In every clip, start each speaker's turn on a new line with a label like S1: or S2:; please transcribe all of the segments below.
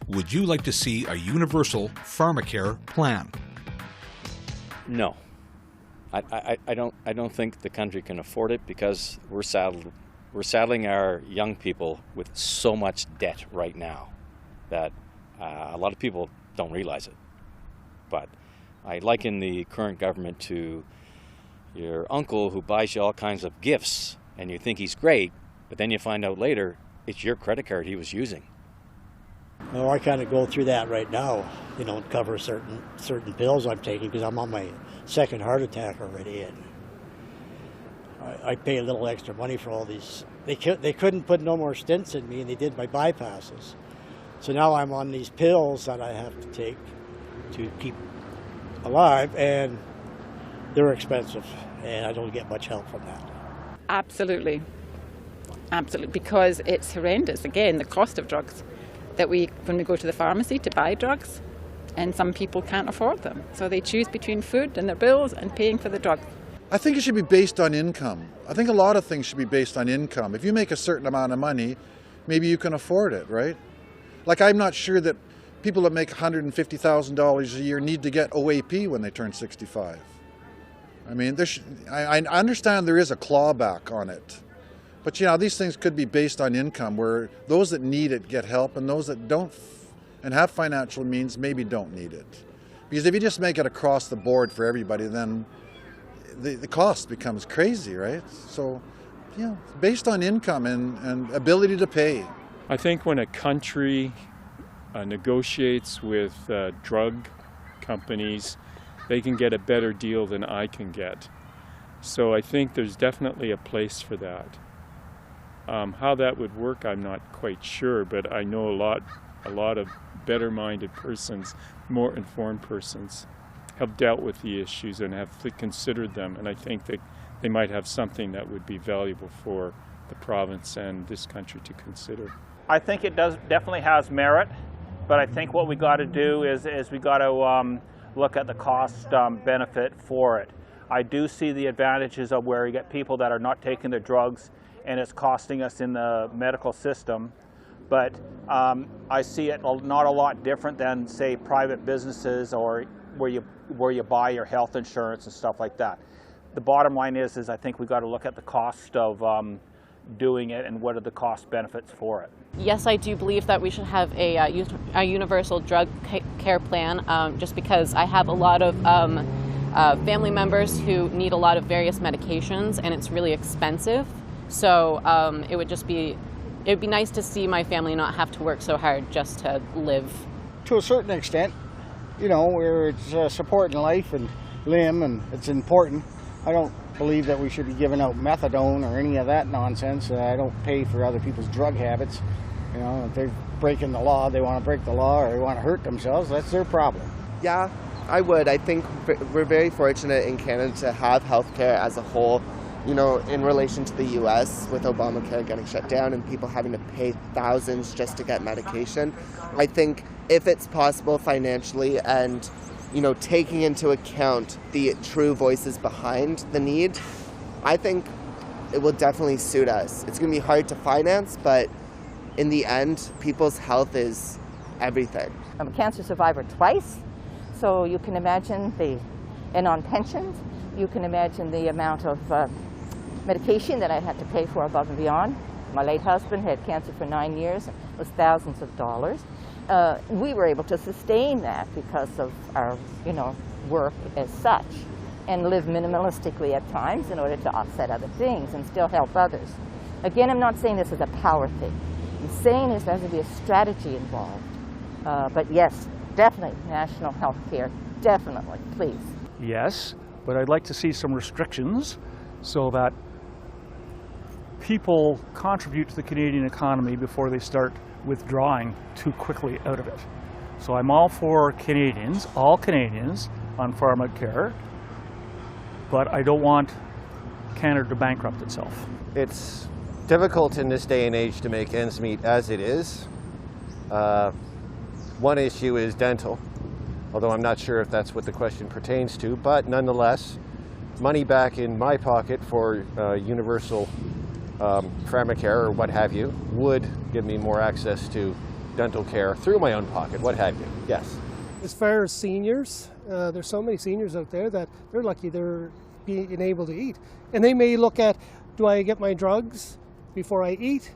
S1: Would you like to see a universal pharmacare plan?
S2: No. I don't think the country can afford it because we're saddling our young people with so much debt right now that a lot of people don't realize it. But I liken the current government to your uncle who buys you all kinds of gifts and you think he's great, but then you find out later it's your credit card he was using.
S3: Well, I kind of go through that right now, to cover certain pills I'm taking because I'm on my second heart attack already, and I pay a little extra money for all these. They couldn't put no more stents in me, and they did my bypasses. So now I'm on these pills that I have to take to keep alive, and they're expensive, and I don't get much help from that.
S4: Absolutely, because it's horrendous. Again, the cost of drugs. That when we go to the pharmacy to buy drugs, and some people can't afford them. So they choose between food and their bills and paying for the drug.
S5: I think it should be based on income. I think a lot of things should be based on income. If you make a certain amount of money, maybe you can afford it, right? Like, I'm not sure that people that make $150,000 a year need to get OAP when they turn 65. I mean, I understand there is a clawback on it. But these things could be based on income, where those that need it get help and those that don't and have financial means maybe don't need it. Because if you just make it across the board for everybody, then the cost becomes crazy, right? So, based on income and ability to pay.
S6: I think when a country negotiates with drug companies, they can get a better deal than I can get. So I think there's definitely a place for that. How that would work, I'm not quite sure, but I know a lot of better-minded persons, more informed persons, have dealt with the issues and have considered them, and I think that they might have something that would be valuable for the province and this country to consider.
S7: I think it definitely has merit, but I think what we got to do is we got to look at the cost benefit for it. I do see the advantages of where you get people that are not taking their drugs and it's costing us in the medical system, but I see it not a lot different than, say, private businesses or where you buy your health insurance and stuff like that. The bottom line is I think we got to look at the cost of doing it and what are the cost benefits for it.
S8: Yes, I do believe that we should have a universal drug care plan, just because I have a lot of family members who need a lot of various medications and it's really expensive. So it would be nice to see my family not have to work so hard just to live.
S9: To a certain extent, where it's supporting life and limb and it's important. I don't believe that we should be giving out methadone or any of that nonsense. I don't pay for other people's drug habits. If they're breaking the law, they want to break the law or they want to hurt themselves, that's their problem.
S10: Yeah, I would. I think we're very fortunate in Canada to have healthcare as a whole. In relation to the U.S. with Obamacare getting shut down and people having to pay thousands just to get medication. I think if it's possible financially and, taking into account the true voices behind the need, I think it will definitely suit us. It's going to be hard to finance, but in the end, people's health is everything.
S11: I'm a cancer survivor twice, so you can imagine and on pensions, you can imagine the amount of medication that I had to pay for above and beyond. My late husband had cancer for 9 years. It was thousands of dollars. We were able to sustain that because of our, work as such, and live minimalistically at times in order to offset other things and still help others. Again, I'm not saying this is a power thing. I'm saying there has to be a strategy involved. But yes, definitely national health care, definitely, please.
S12: Yes, but I'd like to see some restrictions so that people contribute to the Canadian economy before they start withdrawing too quickly out of it. So I'm all for Canadians, all Canadians, on pharmacare, but I don't want Canada to bankrupt itself.
S13: It's difficult in this day and age to make ends meet as it is. One issue is dental, although I'm not sure if that's what the question pertains to, but nonetheless, money back in my pocket for universal pharmacare or what have you would give me more access to dental care through my own pocket, what have you. Yes.
S14: As far as seniors, there's so many seniors out there that they're lucky they're being able to eat. And they may look at, do I get my drugs before I eat,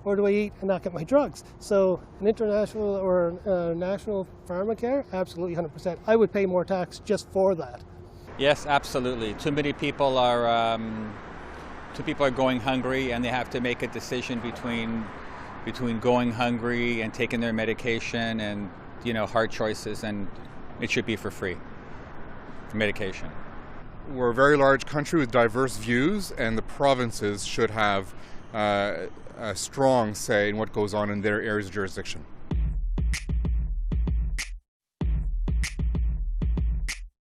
S14: or do I eat and not get my drugs? So an international or national pharmacare, absolutely 100%. I would pay more tax just for that.
S15: Yes, absolutely. Too many people are going hungry, and they have to make a decision between going hungry and taking their medication, and hard choices, and it should be for free. Medication.
S16: We're a very large country with diverse views, and the provinces should have a strong say in what goes on in their areas of jurisdiction.